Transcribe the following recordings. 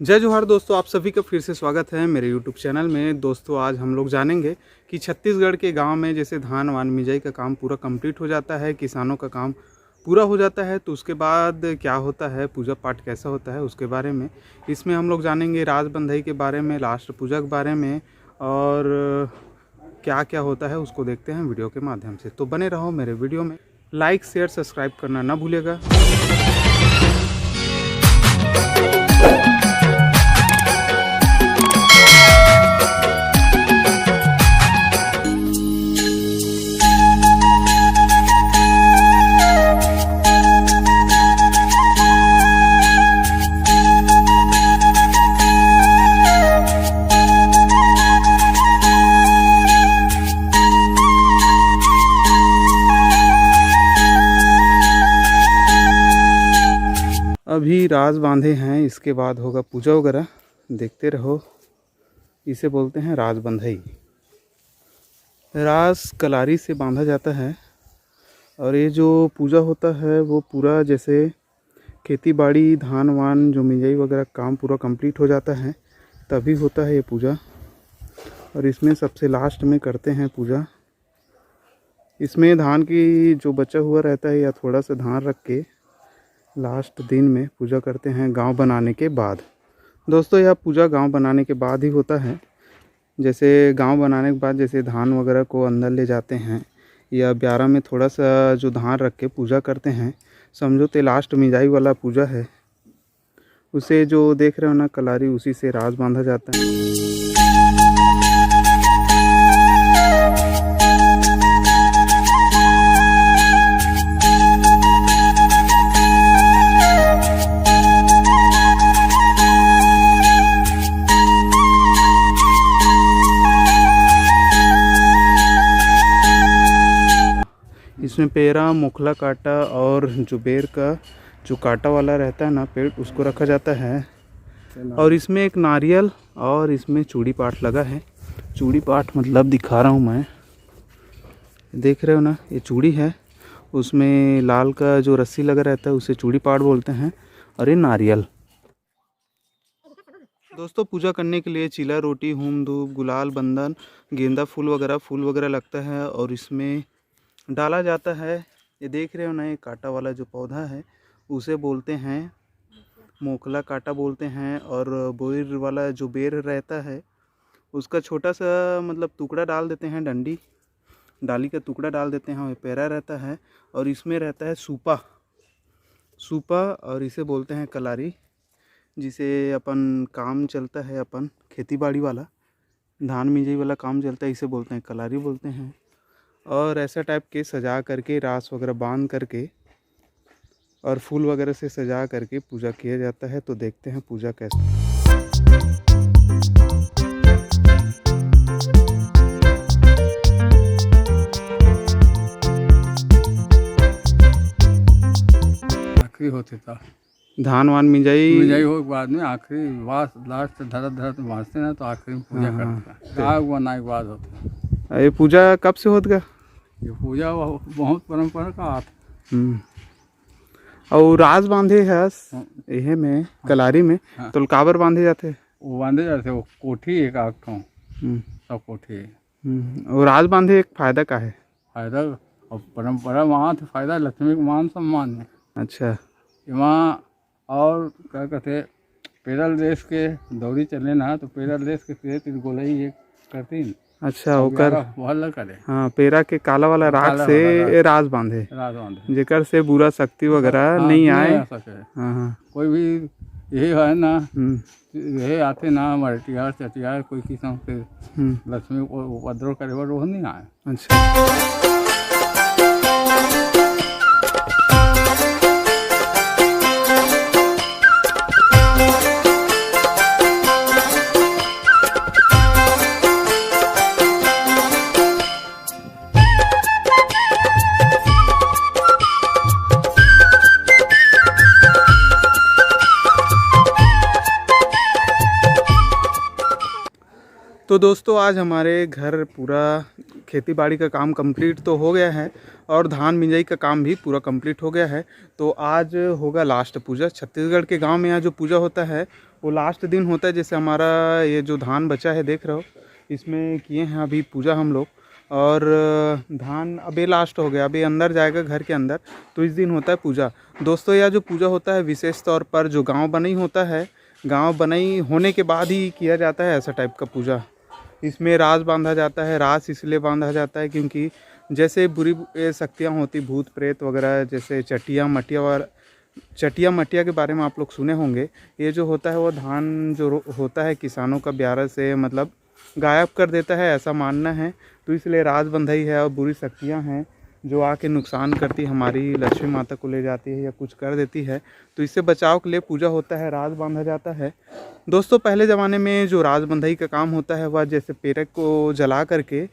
जय जोहार दोस्तों, आप सभी का फिर से स्वागत है मेरे YouTube चैनल में। दोस्तों आज हम लोग जानेंगे कि छत्तीसगढ़ के गांव में जैसे धान वान मिजाई का काम पूरा कंप्लीट हो जाता है, किसानों का काम पूरा हो जाता है, तो उसके बाद क्या होता है, पूजा पाठ कैसा होता है उसके बारे में इसमें हम लोग जानेंगे। राज बंधई के बारे में, लास्ट पूजा के बारे में और क्या क्या होता है उसको देखते हैं वीडियो के माध्यम से। तो बने रहो मेरे वीडियो में, लाइक शेयर सब्सक्राइब करना ना भूलिएगा। अभी राज बांधे हैं, इसके बाद होगा पूजा वगैरह, देखते रहो। इसे बोलते हैं राज बंधई। राज कलारी से बांधा जाता है और ये जो पूजा होता है वो पूरा जैसे खेती बाड़ी धान वान जो मिजाई वगैरह काम पूरा कंप्लीट हो जाता है तभी होता है ये पूजा। और इसमें सबसे लास्ट में करते हैं पूजा। इसमें धान की जो बचा हुआ रहता है या थोड़ा सा धान रख के लास्ट दिन में पूजा करते हैं गांव बनाने के बाद। दोस्तों यह पूजा गांव बनाने के बाद ही होता है। जैसे गांव बनाने के बाद जैसे धान वगैरह को अंदर ले जाते हैं या ब्यारा में थोड़ा सा जो धान रख के पूजा करते हैं, समझो तो लास्ट मिजाई वाला पूजा है। उसे जो देख रहे हो ना कलारी, उसी से राज बांधा जाता है। इसमें पेरा मोखला काटा और जुबेर का जो काटा वाला रहता है ना पेड़, उसको रखा जाता है। और इसमें एक नारियल और इसमें चूड़ी पाठ लगा है। चूड़ी पाठ मतलब दिखा रहा हूँ मैं, देख रहे हो ना, ये चूड़ी है, उसमें लाल का जो रस्सी लगा रहता है उसे चूड़ी पाठ बोलते हैं। और ये नारियल। दोस्तों पूजा करने के लिए चीला रोटी, होम धूप, गुलाल, बंदन, गेंदा फूल वगैरह लगता है और इसमें डाला जाता है। ये देख रहे हो ना, ये कांटा वाला जो पौधा है उसे बोलते हैं मोखला कांटा बोलते हैं। और बोर वाला जो बेर रहता है उसका छोटा सा मतलब टुकड़ा डाल देते हैं, डाली का टुकड़ा डाल देते हैं, और पेरा रहता है। और इसमें रहता है सूपा और इसे बोलते हैं कलारी, जिसे अपन काम चलता है, अपन खेती बाड़ी वाला धान मिजाई वाला काम चलता है, इसे बोलते हैं कलारी बोलते हैं। और ऐसा टाइप के सजा करके रास वगैरह बांध करके और फूल वगैरह से सजा करके पूजा किया जाता है। तो देखते हैं पूजा कैसे। आखिरी होते था धान वान मिजाई हो के बाद में आखिरी लास्ट धरत बांधते ना, तो आखिरी में पूजा करते हैं। हुआ ना के बाद होता है। ये पूजा कब से होता? ये पूजा बहुत परंपरा का आता। और राज बांधे है यह में कलारी में, तो काबर बांधे जाते? वो बांधे जाते, वो कोठी एक आठों सब कोठी। और राज बांधे एक फायदा का है? फायदा और परंपरा वहाँ थे, फायदा लक्ष्मी का मान सम्मान है। अच्छा, वहाँ और क्या कहते, पेरल देश के दौड़ी चले ना, तो पेरल देश के गोलाई ये करती न। अच्छा, ओकर करे। हाँ, पेरा के काला वाला राख से राज बांधे, जेकर से बुरा शक्ति वगैरह नहीं आए। हाँ, कोई भी यही है ना, यही आते ना मरटियार चटियार कोई किस्म के लक्ष्मी को उपद्रव करे वो नहीं आए। अच्छा, तो दोस्तों आज हमारे घर पूरा खेती बाड़ी का काम कंप्लीट तो हो गया है और धान मिंजाई का काम भी पूरा कंप्लीट हो गया है। तो आज होगा लास्ट पूजा। छत्तीसगढ़ के गांव में यहाँ जो पूजा होता है वो लास्ट दिन होता है। जैसे हमारा ये जो धान बचा है देख रहे हो, इसमें किए हैं अभी पूजा हम लोग, और धान अभी लास्ट हो गया, अभी अंदर जाएगा घर के अंदर, तो इस दिन होता है पूजा। दोस्तों यह जो पूजा होता है विशेष तौर पर जो गांव बनई होता है, गांव बनई होने के बाद ही किया जाता है ऐसा टाइप का पूजा। इसमें रास बांधा जाता है। रास इसलिए बांधा जाता है क्योंकि जैसे बुरी शक्तियाँ होती, भूत प्रेत वगैरह, जैसे चटिया मटिया के बारे में आप लोग सुने होंगे। ये जो होता है वो धान जो होता है किसानों का ब्यारा से मतलब गायब कर देता है, ऐसा मानना है। तो इसलिए राज बंधई है और बुरी शक्तियाँ हैं जो आके नुकसान करती, हमारी लक्ष्मी माता को ले जाती है या कुछ कर देती है, तो इससे बचाव के लिए पूजा होता है, राज बांधा जाता है। दोस्तों पहले ज़माने में जो राज बंधई का काम होता है वह जैसे पेरक को जला करके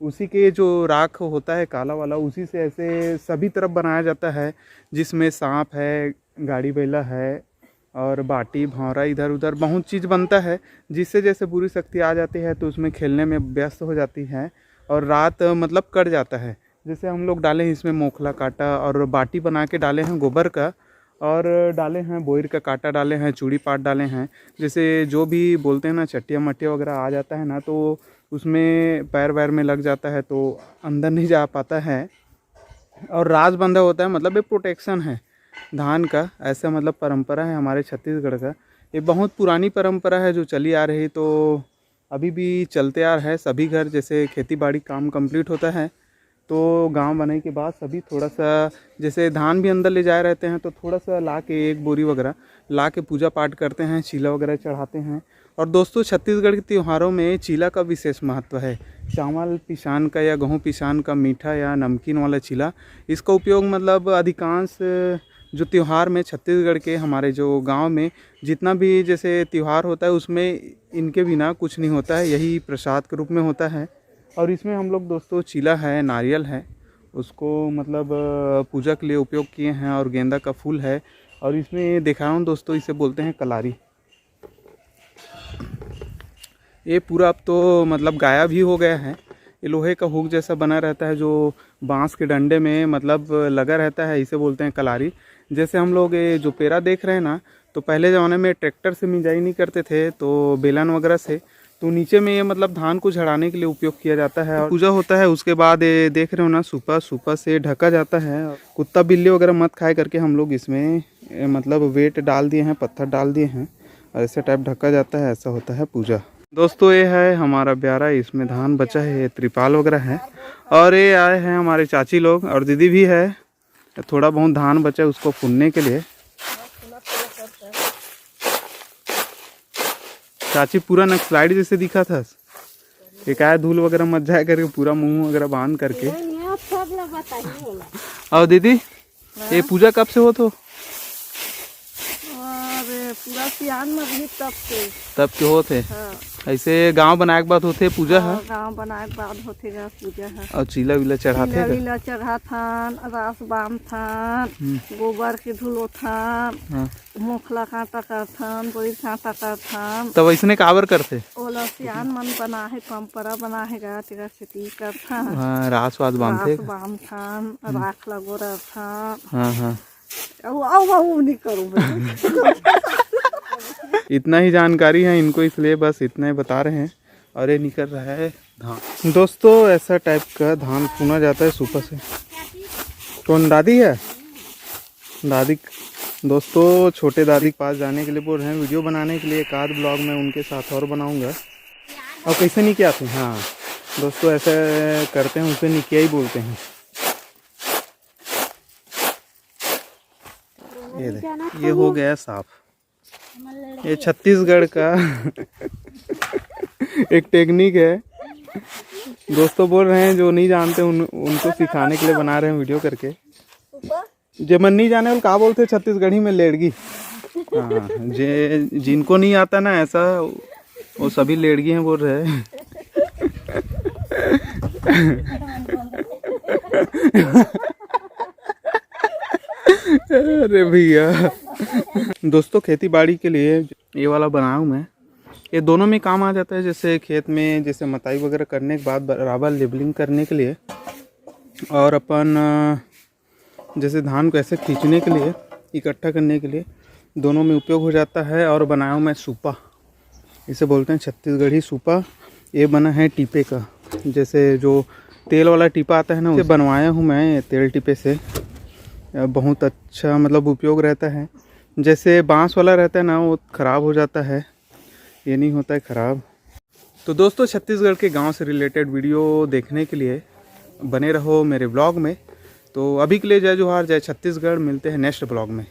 उसी के जो राख होता है काला वाला, उसी से ऐसे सभी तरफ बनाया जाता है, जिसमें सांप है, गाड़ी बैला है और बाटी भौरा इधर उधर बहुत चीज़ बनता है, जिससे जैसे बुरी शक्ति आ जाती है तो उसमें खेलने में व्यस्त हो जाती है और रात मतलब कट जाता है। जैसे हम लोग डाले हैं इसमें मोखला काटा और बाटी बना के डाले हैं गोबर का, और डाले हैं बोर का काटा डाले हैं, चूड़ी पाट डाले हैं। जैसे जो भी बोलते हैं ना चटिया मटिया वगैरह आ जाता है ना, तो उसमें पैर वैर में लग जाता है तो अंदर नहीं जा पाता है। और राज बंधा होता है मतलब ये प्रोटेक्शन है धान का, ऐसा मतलब परंपरा है हमारे छत्तीसगढ़ का। ये बहुत पुरानी परंपरा है जो चली आ रही, तो अभी भी चलते आ रहा है। सभी घर जैसे खेती बाड़ी काम कंप्लीट होता है तो गांव बनने के बाद सभी थोड़ा सा जैसे धान भी अंदर ले जाए रहते हैं तो थोड़ा सा ला के एक बोरी वगैरह ला के पूजा पाठ करते हैं, चीला वगैरह चढ़ाते हैं। और दोस्तों छत्तीसगढ़ के त्योहारों में चीला का विशेष महत्व है। चावल पिसान का या गेहूँ पिसान का मीठा या नमकीन वाला चीला, इसका उपयोग मतलब अधिकांश जो त्यौहार में छत्तीसगढ़ के हमारे जो गांव में जितना भी जैसे त्यौहार होता है उसमें इनके बिना कुछ नहीं होता है, यही प्रसाद के रूप में होता है। और इसमें हम लोग दोस्तों चीला है, नारियल है, उसको मतलब पूजा के लिए उपयोग किए हैं, और गेंदा का फूल है, और इसमें देखा हूँ दोस्तों इसे बोलते हैं कलारी। ये पूरा अब तो मतलब गायब ही हो गया है। ये लोहे का हुक जैसा बना रहता है जो बांस के डंडे में मतलब लगा रहता है, इसे बोलते हैं कलारी। जैसे हम लोग ये जो पेरा देख रहे हैं ना, तो पहले ज़माने में ट्रैक्टर से मिंजाई नहीं करते थे तो बेलन वगैरह से, तो नीचे में ये मतलब धान को झड़ाने के लिए उपयोग किया जाता है और पूजा होता है। उसके बाद ये देख रहे हो ना सुपा से ढका जाता है। कुत्ता बिल्ली वगैरह मत खाए करके हम लोग इसमें मतलब वेट डाल दिए हैं, पत्थर डाल दिए हैं, और ऐसे टाइप ढका जाता है। ऐसा होता है पूजा। दोस्तों ये है हमारा ब्यारा, इसमें धान बचा है, ये त्रिपाल वगैरह है। और ये आए हैं हमारे चाची लोग और दीदी भी है, थोड़ा बहुत धान बचा है उसको फुनने के लिए। चाची पूरा नक्सलाइट जैसे दिखा था, एक आया धूल वगैरह मत जाए करके पूरा मुंह वगैरह बांध करके। और दीदी ये पूजा कब से हो तो? पूरा सियान में भी तब के होते। हाँ। ऐसे गांव बनाए के बाद होते पूजा है। गांव बनाए के बाद होते पूजा है। और चीला विला चढ़ाते हैं। चीला चढ़ा थान, रास बाम थान, गोबर के धुलो थान, हाँ। मोखला कांटा का थान, बोरी कांटा का थान। तब ऐसने काबर करते? ओला सियान मन बना है, परंपरा बना है, गा तेरा खेती कर थान। हाँ, रास वास बांधते। रास बाम थान, राख लगो रहा थान। हाँ हाँ। आओ नहीं करूँ। इतना ही जानकारी है इनको, इसलिए बस इतना ही बता रहे हैं। और ये निकल रहा है धान। दोस्तों ऐसा टाइप का धान फूना जाता है सुपर से। कौन दादी है? दादी दोस्तों छोटे दादी के पास जाने के लिए बोल रहे हैं, वीडियो बनाने के लिए। एक आध ब्लॉग में उनके साथ और बनाऊंगा। और कैसे नहीं क्या आते? हाँ दोस्तों ऐसे करते हैं, उसे निकिया ही बोलते हैं। ये हो गया साफ। ये छत्तीसगढ़ का एक टेक्निक है। दोस्तों बोल रहे हैं जो नहीं जानते उनको सिखाने के लिए बना रहे हैं वीडियो करके। जेमन नहीं जाने वाले कहा बोलते छत्तीसगढ़ी में लेड़गी। हाँ जिनको नहीं आता ना ऐसा, वो सभी लेड़गी हैं बोल रहे हैं। अरे भैया दोस्तों खेती बाड़ी के लिए ये वाला बनाया हूँ मैं। ये दोनों में काम आ जाता है। जैसे खेत में जैसे मताई वगैरह करने के बाद बराबर लेबलिंग करने के लिए, और अपन जैसे धान को ऐसे खींचने के लिए, इकट्ठा करने के लिए दोनों में उपयोग हो जाता है। और बनाया हूँ मैं सूपा, इसे बोलते हैं छत्तीसगढ़ी सूपा। ये बना है टीपे का, जैसे जो तेल वाला टीपा आता है ना, उसे बनवाया हूँ मैं तेल टीपे से। बहुत अच्छा मतलब उपयोग रहता है। जैसे बांस वाला रहता है ना, वो ख़राब हो जाता है, ये नहीं होता है ख़राब। तो दोस्तों, छत्तीसगढ़ के गांव से रिलेटेड वीडियो देखने के लिए बने रहो मेरे ब्लॉग में। तो अभी के लिए जय जोहार, जय छत्तीसगढ़। मिलते हैं नेक्स्ट ब्लॉग में।